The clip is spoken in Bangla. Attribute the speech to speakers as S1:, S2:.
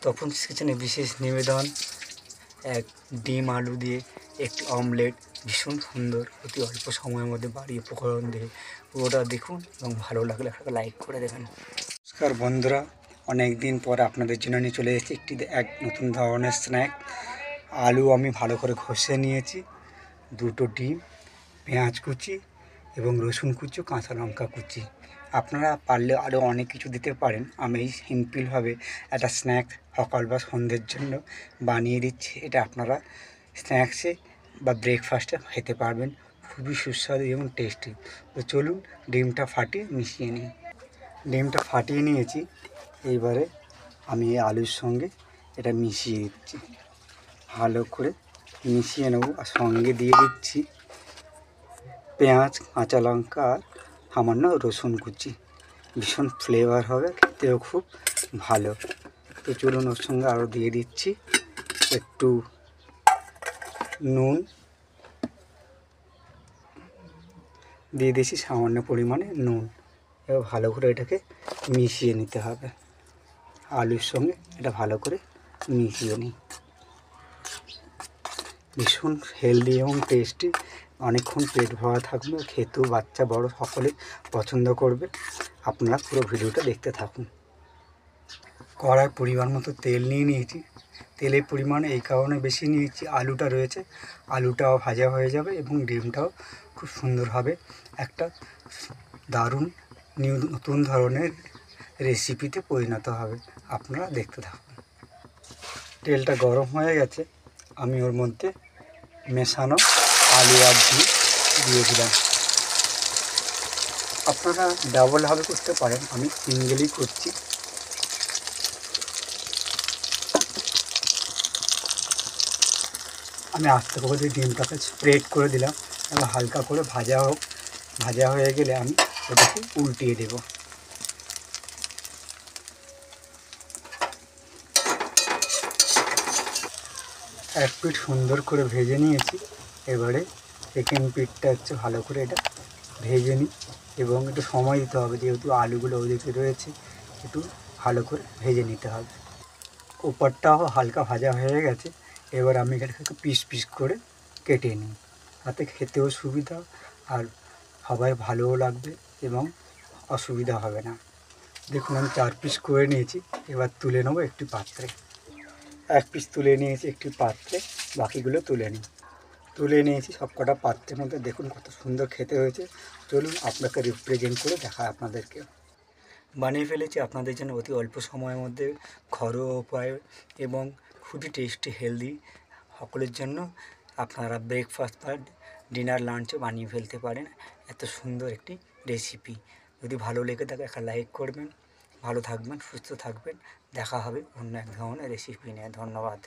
S1: তপন's কিচেনে বিশেষ নিবেদন এক ডিম আলু দিয়ে একটি অমলেট, ভীষণ সুন্দর, অতি অল্প সময়ের মধ্যে বাড়ি উপকরণ দিয়ে। পুরোটা দেখুন এবং ভালো লাগলে একটা লাইক করে দেবেন। নমস্কার বন্ধুরা, অনেক দিন পর আপনাদের জন্য নিয়ে চলে এসেছি এক নতুন ধরনের স্ন্যাক। আলু আমি ভালো করে ঘষে নিয়েছি, দুটো ডিম, পেঁয়াজ কুচি এবং রসুন কুচি, কাঁচা লঙ্কা কুচি। আপনারা পারলে আরও অনেক কিছু দিতে পারেন। আমি এই সিম্পলভাবে একটা স্ন্যাক্স সকাল বা সন্ধ্যের জন্য বানিয়ে দিচ্ছি। এটা আপনারা স্ন্যাক্সে বা ব্রেকফাস্টে খেতে পারবেন, খুবই সুস্বাদু এবং টেস্টি। তো চলুন ডিমটা ফাটিয়ে মিশিয়ে নিই। ডিমটা ফাটিয়ে নিয়েছি, এইবারে আমি এই আলুর সঙ্গে এটা মিশিয়ে দিচ্ছি, ভালো করে মিশিয়ে নেব। আর সঙ্গে দিয়ে দিচ্ছি পেঁয়াজ, কাঁচা লঙ্কা আর সামান্য রসুন কুচি। ভীষণ ফ্লেভার হবে, খেতেও খুব ভালো। তো চলুন ওর সঙ্গে আরও দিয়ে দিচ্ছি একটু নুন, দিয়ে দিচ্ছি সামান্য পরিমাণে নুন। এবার ভালো করে এটাকে মিশিয়ে নিতে হবে, আলুর সঙ্গে এটা ভালো করে মিশিয়ে নিই। ভীষণ হেলদি এবং টেস্টি, অনেকক্ষণ পেট ভরা থাকবে, খেতেও বাচ্চা বড় সকলে পছন্দ করবে। আপনারা পুরো ভিডিওটা দেখতে থাকুন। কড়াই পরিমাণ মতো তেল নিয়ে নিয়েছি। তেলের পরিমাণ এই কারণে বেশি নিয়েছি, আলুটা রয়েছে, আলুটাও ভাজা হয়ে যাবে এবং ডিমটাও খুব সুন্দরভাবে একটা দারুণ নতুন ধরনের রেসিপিতে পরিণত হবে। আপনারা দেখতে থাকুন। তেলটা গরম হয়ে গেছে, আমি ওর মধ্যে মেশানো আলু আর ডিম দিয়ে দিলাম। আপনারা ডাবলভাবে করতে পারেন, আমি সিঙ্গেলই করছি। আমি আস্তে করে ডিমটাকে স্প্রেড করে দিলাম। এবার হালকা করে ভাজা হয়ে গেলে আমি ওটাকে উল্টিয়ে দেব। এক পিঠ সুন্দর করে ভেজে নিয়েছি, এবারে সেকেন্ড পিঠটা হচ্ছে ভালো করে এটা ভেজে নিই এবং একটু সময় দিতে হবে, যেহেতু আলুগুলো ওদিকে রয়েছে, একটু ভালো করে ভেজে নিতে হবে। ওপরটাও হালকা ভাজা হয়ে গেছে, এবার আমি এটাকে পিস পিস করে কেটে নিই, তাতে খেতেও সুবিধা আর সবাই ভালোও লাগবে এবং অসুবিধা হবে না। দেখুন আমি 4 পিস করে নিয়েছি, এবার তুলে নেবো একটি পাত্রে। এক পিস তুলে নিয়েছি একটি পাত্রে, বাকিগুলো তুলে নিয়েছি সবকটা পাত্রের মধ্যে। দেখুন কত সুন্দর খেতে হয়েছে। চলুন আপনাকে রিপ্রেজেন্ট করে দেখায় আপনাদেরকে। বানিয়ে ফেলেছি আপনাদের জন্য অতি অল্প সময়ের মধ্যে, ঘরোয়া উপায় এবং খুবই টেস্টি হেলদি সকলের জন্য। আপনারা ব্রেকফাস্ট বা ডিনার লাঞ্চও বানিয়ে ফেলতে পারেন এত সুন্দর একটি রেসিপি। যদি ভালো লেগে থাকে একটা লাইক করবেন। ভালো থাকবেন, সুস্থ থাকবেন। দেখা হবে অন্য এক ধরনের রেসিপি নিয়ে। ধন্যবাদ।